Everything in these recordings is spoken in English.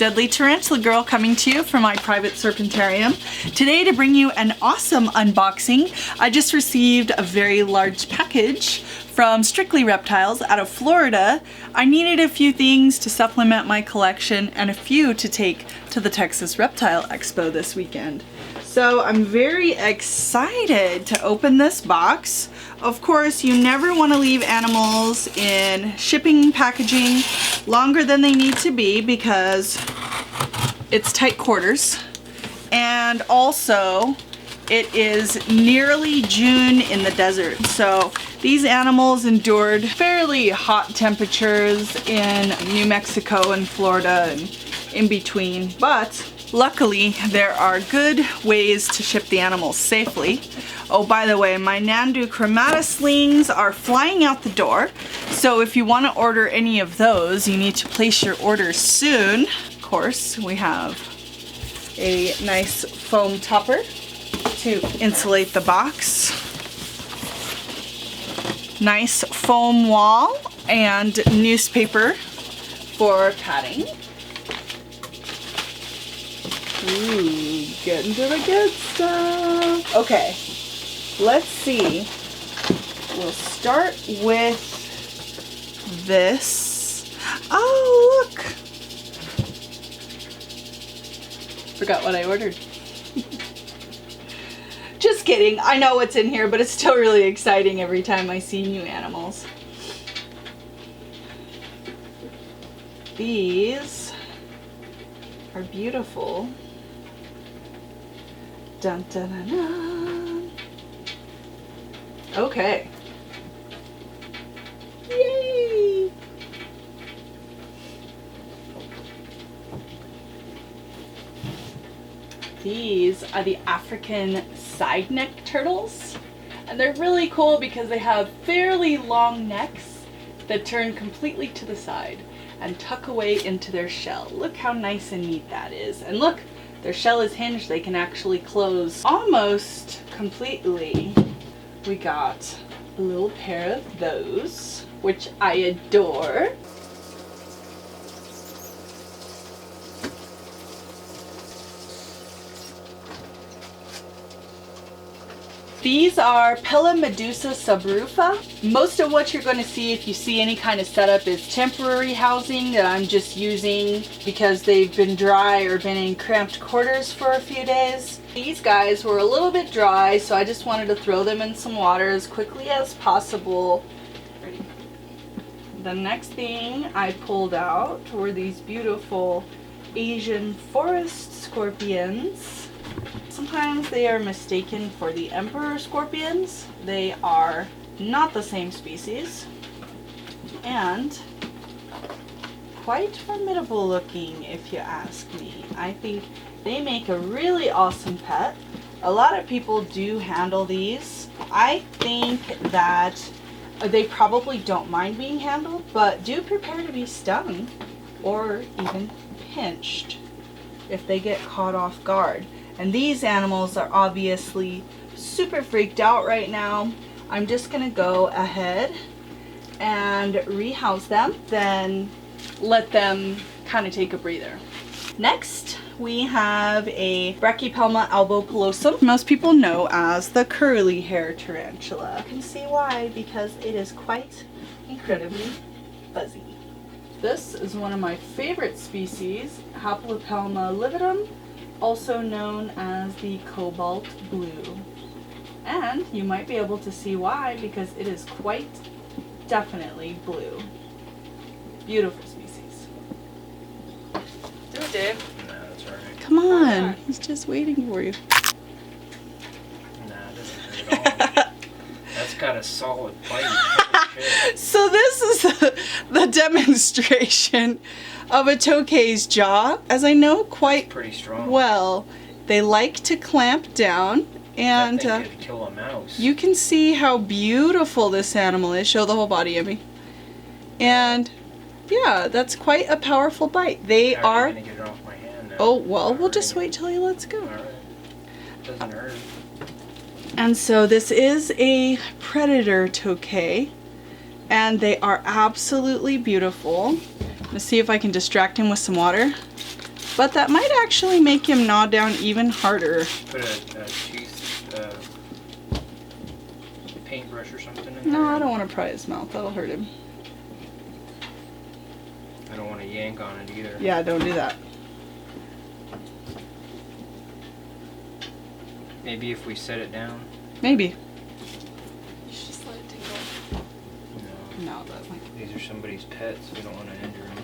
Deadly Tarantula Girl coming to you from my private serpentarium. Today to bring you an awesome unboxing. I just received a very large package from Strictly Reptiles out of Florida. I needed a few things to supplement my collection and a few to take to the Texas Reptile Expo this weekend. So I'm very excited to open this box. Of course, you never want to leave animals in shipping packaging longer than they need to be because it's tight quarters. And also, it is nearly June in the desert. So these animals endured fairly hot temperatures in New Mexico and Florida and in between. But luckily, there are good ways to ship the animals safely. Oh, by the way, my Nandu Chromata slings are flying out the door. So if you want to order any of those, you need to place your orders soon. Of course, we have a nice foam topper to insulate the box. Nice foam wall and newspaper for padding. Ooh, getting to the good stuff. Okay, let's see. We'll start with this. Oh, look. Forgot what I ordered. Just kidding. I know what's in here, but it's still really exciting every time I see new animals. These are beautiful. Dun, dun, dun, dun. Okay. Yay! These are the African side neck turtles. And they're really cool because they have fairly long necks that turn completely to the side and tuck away into their shell. Look how nice and neat that is. And look, their shell is hinged. They can actually close almost completely. We got a little pair of those, which I adore. These are Pella Medusa subrufa. Most of what you're going to see, if you see any kind of setup, is temporary housing that I'm just using because they've been dry or been in cramped quarters for a few days. These guys were a little bit dry, so I just wanted to throw them in some water as quickly as possible. The next thing I pulled out were these beautiful Asian forest scorpions. Sometimes they are mistaken for the emperor scorpions. They are not the same species and quite formidable looking if you ask me. I think they make a really awesome pet. A lot of people do handle these. I think that they probably don't mind being handled, but do prepare to be stung or even pinched if they get caught off guard. And these animals are obviously super freaked out right now. I'm just gonna go ahead and rehouse them, then let them kind of take a breather. Next, we have a Brachypelma albopilosum. Most people know as the curly hair tarantula. You can see why, because it is quite incredibly fuzzy. This is one of my favorite species, Haplopelma lividum, also known as the cobalt blue. And you might be able to see why, because it is quite definitely blue. Beautiful species. Do it, Dave. No, that's alright. Come on, he's just waiting for you. Nah, it doesn't hurt at all. That's got a solid bite. Holy shit. So this is the demonstration of a Tokay's jaw, as I know quite Pretty strong. well. They like to clamp down, and that thing could kill a mouse. you can see how beautiful this animal is. Show the whole body, Emmy. And yeah, that's quite a powerful bite. They How are. you gonna get it off my hand now? Oh well, we'll just wait till he lets go. Alright. Doesn't hurt. And so this is a predator Tokay, and they are absolutely beautiful. Let's see if I can distract him with some water. But that might actually make him gnaw down even harder. Put a paintbrush or something in there? No, I don't want to pry his mouth. That'll hurt him. I don't want to yank on it either. Yeah, don't do that. Maybe if we set it down? Maybe. You should just let it tingle. No. No, that might. These are somebody's pets. We don't want to injure them.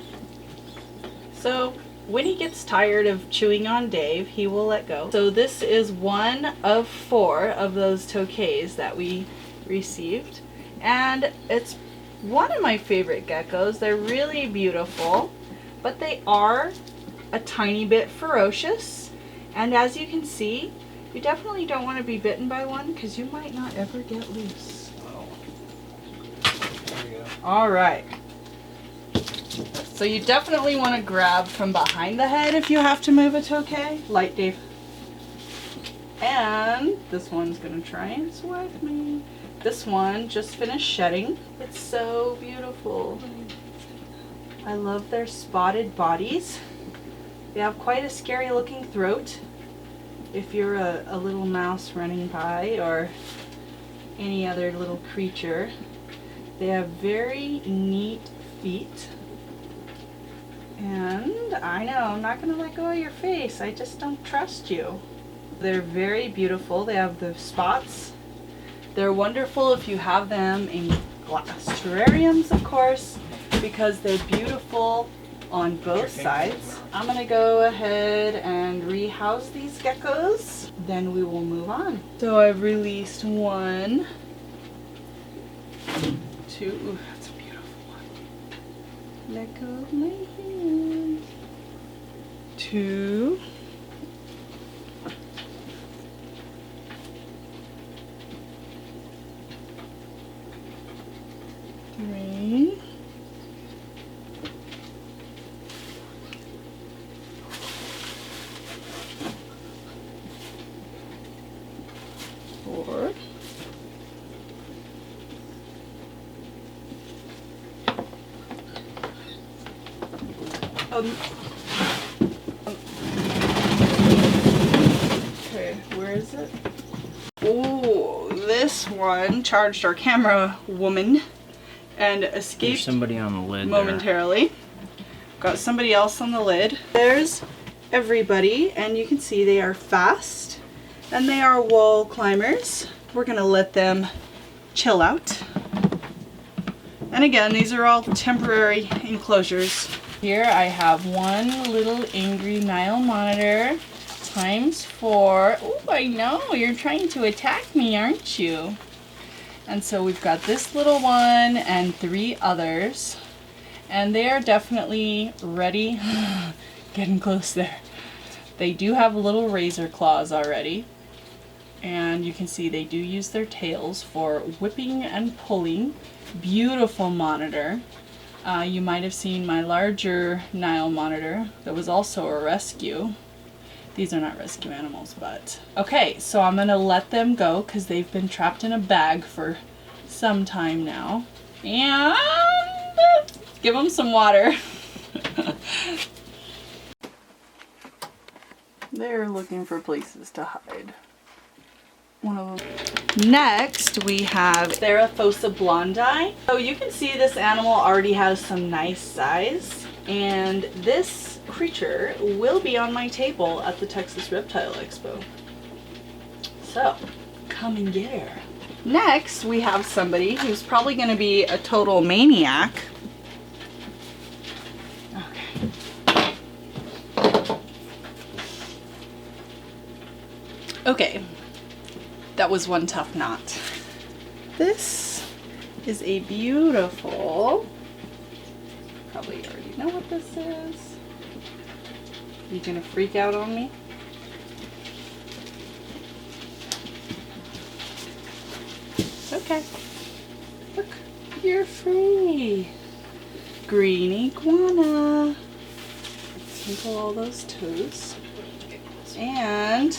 So, when he gets tired of chewing on Dave, he will let go. So this is one of 4 of those Tokays that we received. And it's one of my favorite geckos. They're really beautiful, but they are a tiny bit ferocious. And as you can see, you definitely don't want to be bitten by one because you might not ever get loose. Oh. There we go. All right. So you definitely want to grab from behind the head if you have to move a Tokay. Light, Dave. And this one's going to try and swipe me. This one just finished shedding. It's so beautiful. I love their spotted bodies. They have quite a scary looking throat. If you're a little mouse running by or any other little creature. They have very neat feet. And I know, I'm not going to let go of your face. I just don't trust you. They're very beautiful. They have the spots. They're wonderful if you have them in glass terrariums, of course, because they're beautiful on both sides. I'm going to go ahead and rehouse these geckos. Then we will move on. So I've released 1, 2. Ooh, that's a beautiful one. Let go of my hand. 2. 3. 4. Okay, where is it? Oh, this one charged our camera woman and escaped. There's somebody on the lid momentarily. There. Got somebody else on the lid. There's everybody, and you can see they are fast and they are wall climbers. We're gonna let them chill out. And again, these are all temporary enclosures. Here I have one little angry Nile monitor times 4. Oh, I know, you're trying to attack me, aren't you? And so we've got this little one and 3 others. And they are definitely ready. Getting close there. They do have little razor claws already. And you can see they do use their tails for whipping and pulling. Beautiful monitor. You might have seen my larger Nile monitor that was also a rescue. These are not rescue animals, but... Okay, so I'm going to let them go because they've been trapped in a bag for some time now. And give them some water. They're looking for places to hide. One of them. Next, we have Tarantula blondi. So you can see this animal already has some nice size, and this creature will be on my table at the Texas Reptile Expo. So, come and get her. Next, we have somebody who's probably going to be a total maniac. Okay, that was one tough knot. This is a beautiful, probably already know what this is. You gonna freak out on me? Okay, look, you're free. Greeny Kuna. Tinkle all those toes. And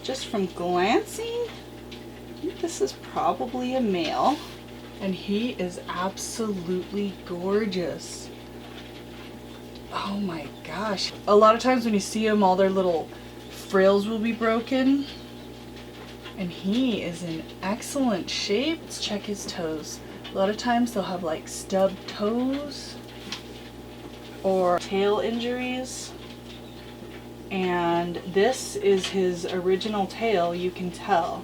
just from glancing, I think this is probably a male, and he is absolutely gorgeous. Oh my gosh. A lot of times when you see them, all their little frills will be broken. And he is in excellent shape. Let's check his toes. A lot of times they'll have like stubbed toes or tail injuries. And this is his original tail, you can tell.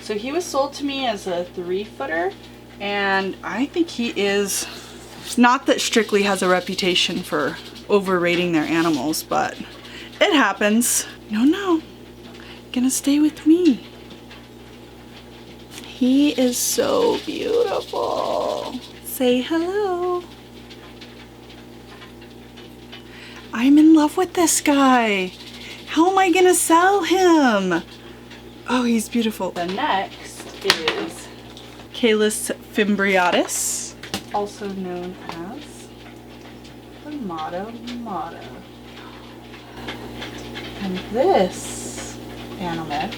So he was sold to me as a 3-footer, and I think he is, not that Strictly has a reputation for overrating their animals, but it happens. No, gonna stay with me. He is so beautiful. Say hello. I'm in love with this guy. How am I gonna sell him? Oh, he's beautiful. The next is Calis fimbriatus, also known as the Mata Mata. And this animal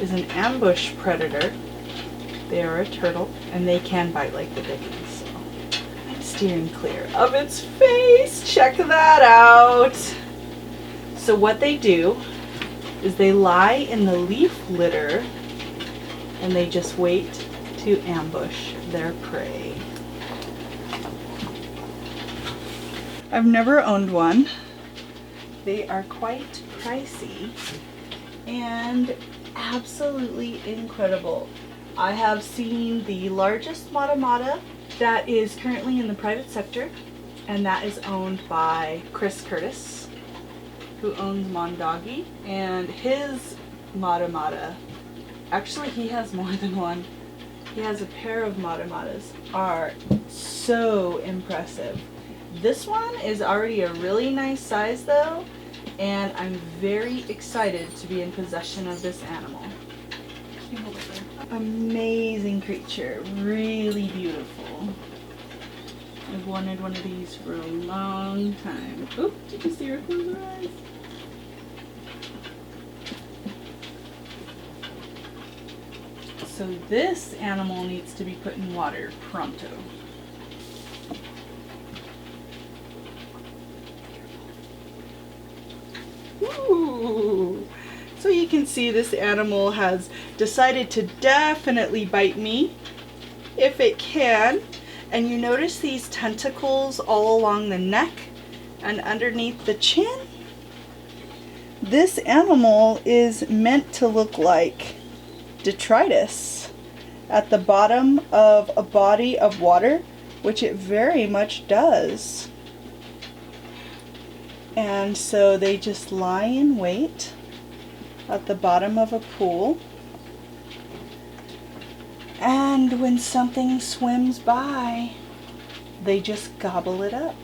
is an ambush predator. They are a turtle, and they can bite like the dickens. So I'm steering clear of its face. Check that out. So what they do is they lie in the leaf litter and they just wait to ambush their prey. I've never owned one. They are quite pricey and absolutely incredible. I have seen the largest Mata Mata that is currently in the private sector, and that is owned by Chris Curtis, who owns Mondoggie, and his Mata Mata, actually he has more than one. He has a pair of Mata Matas, are so impressive. This one is already a really nice size though, and I'm very excited to be in possession of this animal. Amazing creature, really beautiful. I've wanted one of these for a long time. Oop, did you see her close her eyes? So this animal needs to be put in water pronto. Ooh. So you can see this animal has decided to definitely bite me if it can. And you notice these tentacles all along the neck and underneath the chin? This animal is meant to look like detritus at the bottom of a body of water, which it very much does. And so they just lie in wait at the bottom of a pool, and when something swims by, they just gobble it up.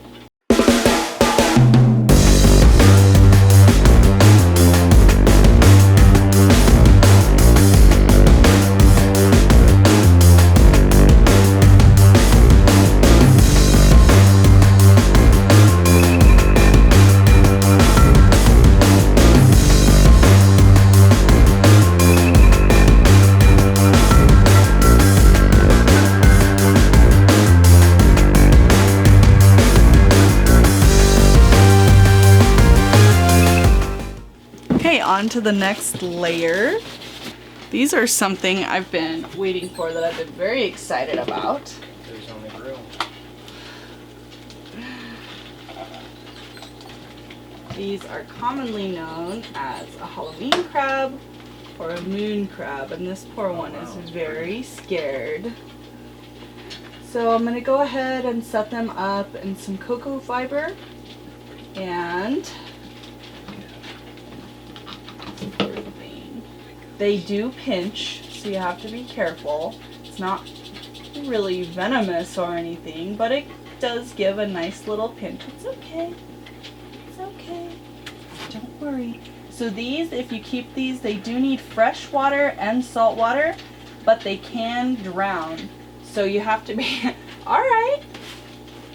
On to the next layer. These are something I've been waiting for, that I've been very excited about. There's on the grill. These are commonly known as a Halloween crab or a moon crab, and this poor one is very scared. So I'm going to go ahead and set them up in some cocoa fiber, and they do pinch, so you have to be careful. It's not really venomous or anything, but it does give a nice little pinch. It's okay. It's okay. Don't worry. So these, if you keep these, they do need fresh water and salt water, but they can drown. So you have to be, alright.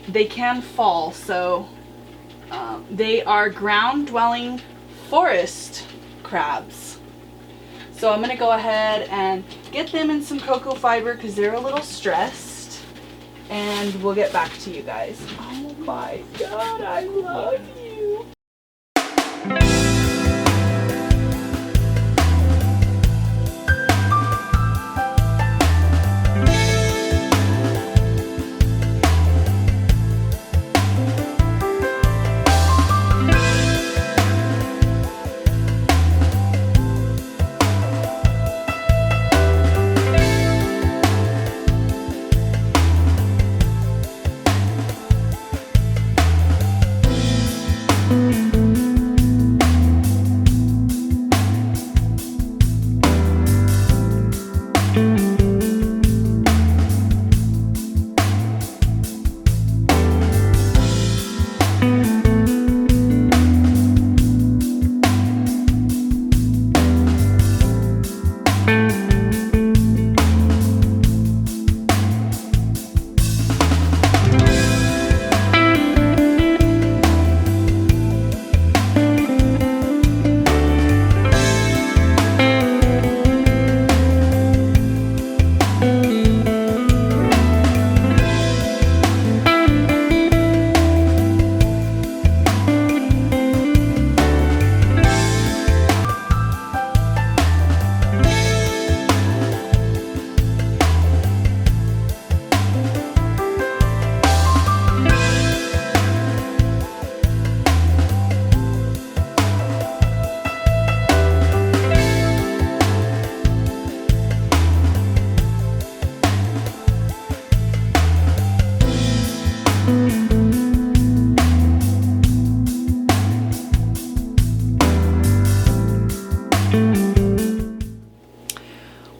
They can fall, so they are ground-dwelling forest crabs. So I'm going to go ahead and get them in some cocoa fiber because they're a little stressed. and we'll get back to you guys. Oh my God, I love you.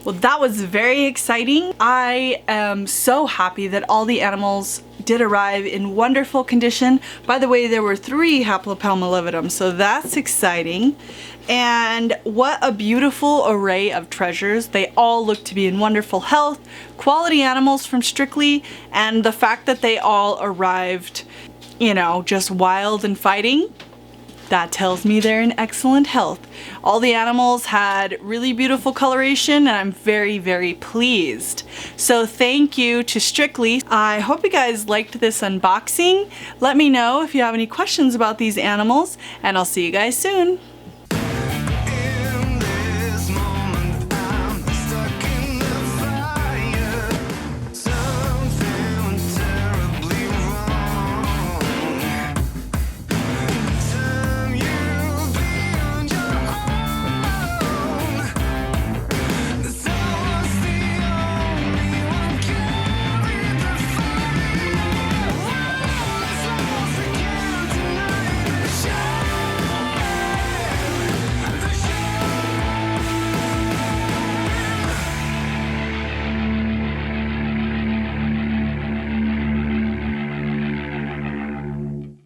Well, that was very exciting. I am so happy that all the animals did arrive in wonderful condition. By the way, there were 3 Haplopalmolividum, so that's exciting. And what a beautiful array of treasures. They all look to be in wonderful health, quality animals from Strictly, and the fact that they all arrived, you know, just wild and fighting, that tells me they're in excellent health. All the animals had really beautiful coloration, and I'm very, very pleased. So thank you to Strictly. I hope you guys liked this unboxing. Let me know if you have any questions about these animals, and I'll see you guys soon.